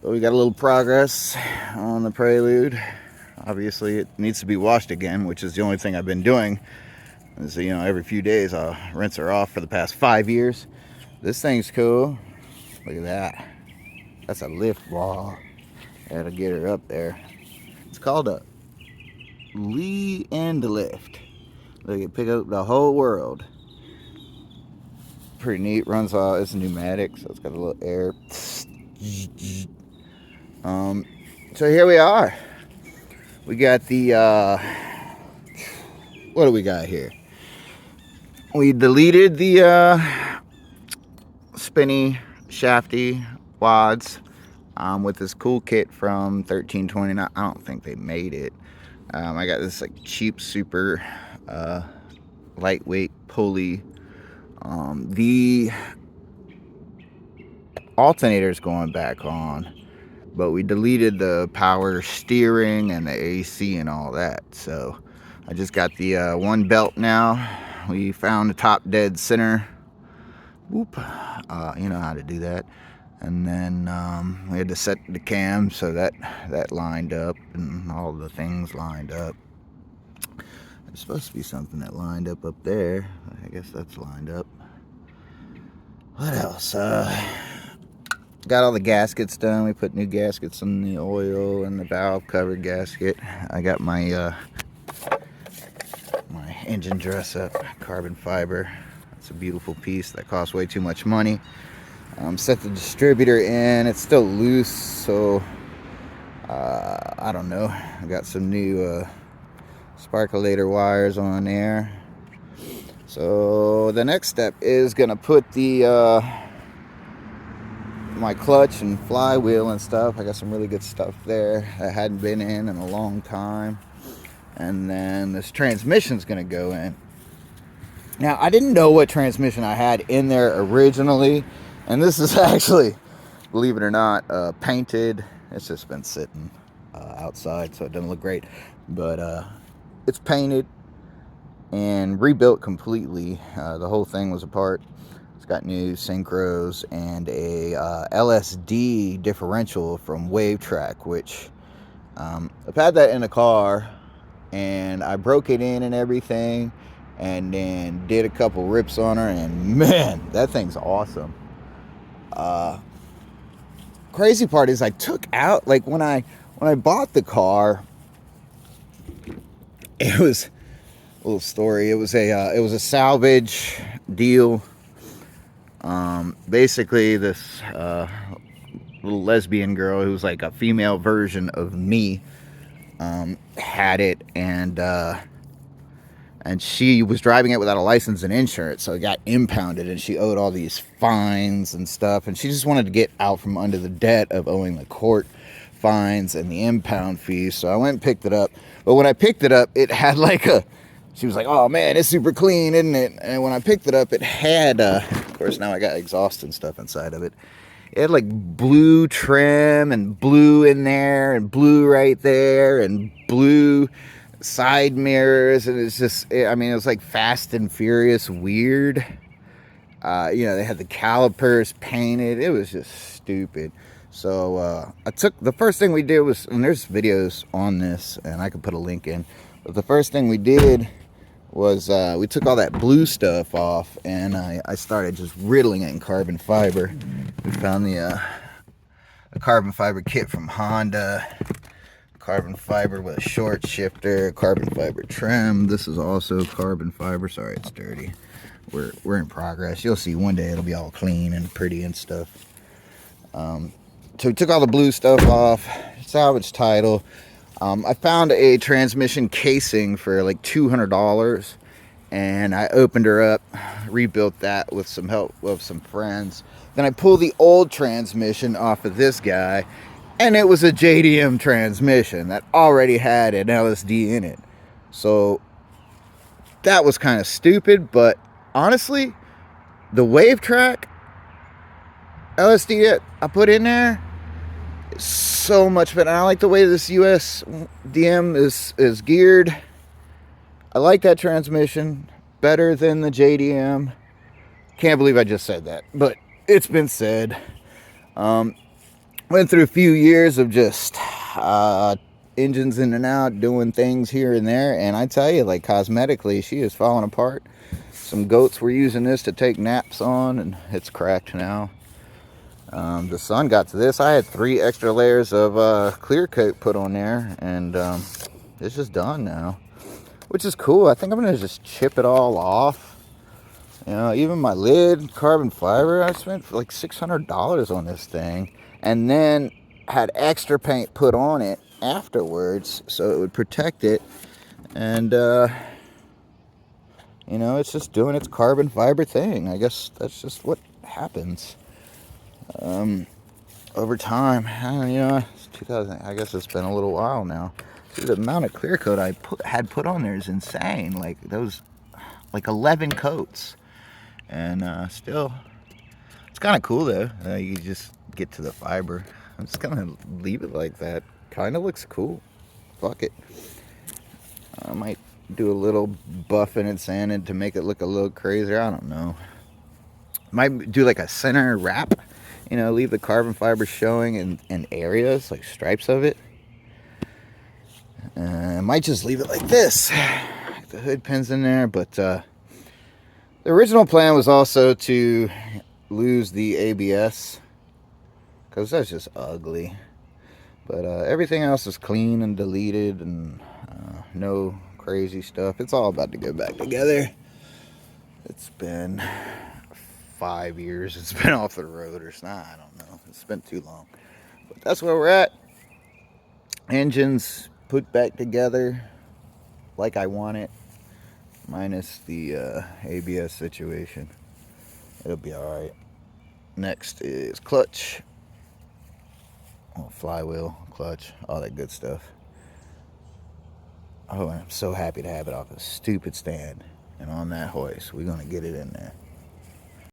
But we got a little progress on the Prelude. Obviously, it needs to be washed again, which is the only thing I've been doing. Is, you know, every few days I'll rinse her off for the past 5 years. This thing's cool. Look at that. That's a lift ball. Gotta get her up there. It's called a Lee and lift. Look, it pick up the whole world. Pretty neat. Runs all. It's pneumatic, so it's got a little air. So here we are. We got the what do we got here? We deleted the spinny shafty wads with this cool kit from 1329. I don't think they made it. I got this like cheap, super lightweight pulley. The alternator's going back on, but we deleted the power steering and the AC and all that. So I just got the one belt now. We found the top dead center. Whoop. You know how to do that. And then we had to set the cam so that lined up and all the things lined up. There's supposed to be something that lined up there. I guess that's lined up. What else? Got all the gaskets done. We put new gaskets on the oil and the valve cover gasket. I got my my engine dress up, carbon fiber. It's a beautiful piece that costs way too much money. Set the distributor in. It's still loose, so I don't know. I got some new sparkulator wires on there. So the next step is gonna put the my clutch and flywheel and stuff. I got some really good stuff there that hadn't been in a long time. And then this transmission's gonna go in. Now, I didn't know what transmission I had in there originally, and this is actually, believe it or not, painted. It's just been sitting outside, so it doesn't look great, but it's painted and rebuilt completely. The whole thing was apart. It's got new synchros and a LSD differential from Wavetrac, which I've had that in the car, and I broke it in and everything, and then did a couple rips on her, and man, that thing's awesome. Crazy part is I took out, like when I bought the car, it was a little story. It was a salvage deal. Basically this little lesbian girl who was like a female version of me had it, and she was driving it without a license and insurance, so it got impounded, and she owed all these fines and stuff, and she just wanted to get out from under the debt of owing the court fines and the impound fees. So I went and picked it up, but when I picked it up, it had like she was like, "Oh man, it's super clean, isn't it?" And when I picked it up, it had of course now I got exhaust and stuff inside of it. It had like blue trim and blue in there and blue right there and blue side mirrors, and it's just, I mean, it was like Fast and Furious weird. You know, they had the calipers painted. It was just stupid. So the first thing we did was, and there's videos on this, and I could put a link in, but the first thing we did was we took all that blue stuff off, and I started just riddling it in carbon fiber. We found the carbon fiber kit from Honda. Carbon fiber with a short shifter, carbon fiber trim. This is also carbon fiber. Sorry, it's dirty. We're in progress. You'll see one day it'll be all clean and pretty and stuff. So we took all the blue stuff off, salvage title. I found a transmission casing for like $200, and I opened her up, rebuilt that with some help of some friends. Then I pulled the old transmission off of this guy, and it was a JDM transmission that already had an LSD in it. So that was kind of stupid, but honestly, the Wavetrac LSD that I put in there is so much better. And I like the way this US DM is geared. I like that transmission better than the JDM. Can't believe I just said that, but it's been said. Went through a few years of just engines in and out, doing things here and there, and I tell you, like, cosmetically, she is falling apart. Some goats were using this to take naps on, and it's cracked now. The sun got to this. I had 3 extra layers of clear coat put on there, and it's just done now, which is cool. I think I'm gonna just chip it all off. You know, even my lid, carbon fiber, I spent like $600 on this thing, and then had extra paint put on it afterwards so it would protect it. And you know, it's just doing its carbon fiber thing. I guess that's just what happens over time. You know, it's 2000. I guess it's been a little while now. See, the amount of clear coat I had put on there is insane. Like those, like 11 coats, and still, it's kind of cool though. You just get to the fiber. I'm just gonna leave it like that. Kind of looks cool. Fuck it. I might do a little buffing and sanding to make it look a little crazier. I don't know. Might do like a center wrap. You know, leave the carbon fiber showing in areas, like stripes of it. I might just leave it like this. The hood pins in there, but the original plan was also to lose the ABS, because that's just ugly. But everything else is clean and deleted, and no crazy stuff. It's all about to go back together. It's been 5 years. It's been off the road, or not. I don't know. It's been too long. But that's where we're at. Engines put back together like I want it, minus the ABS situation. It'll be all right. Next is clutch. Oh, flywheel, clutch, all that good stuff. Oh, and I'm so happy to have it off a stupid stand and on that hoist. We're going to get it in there.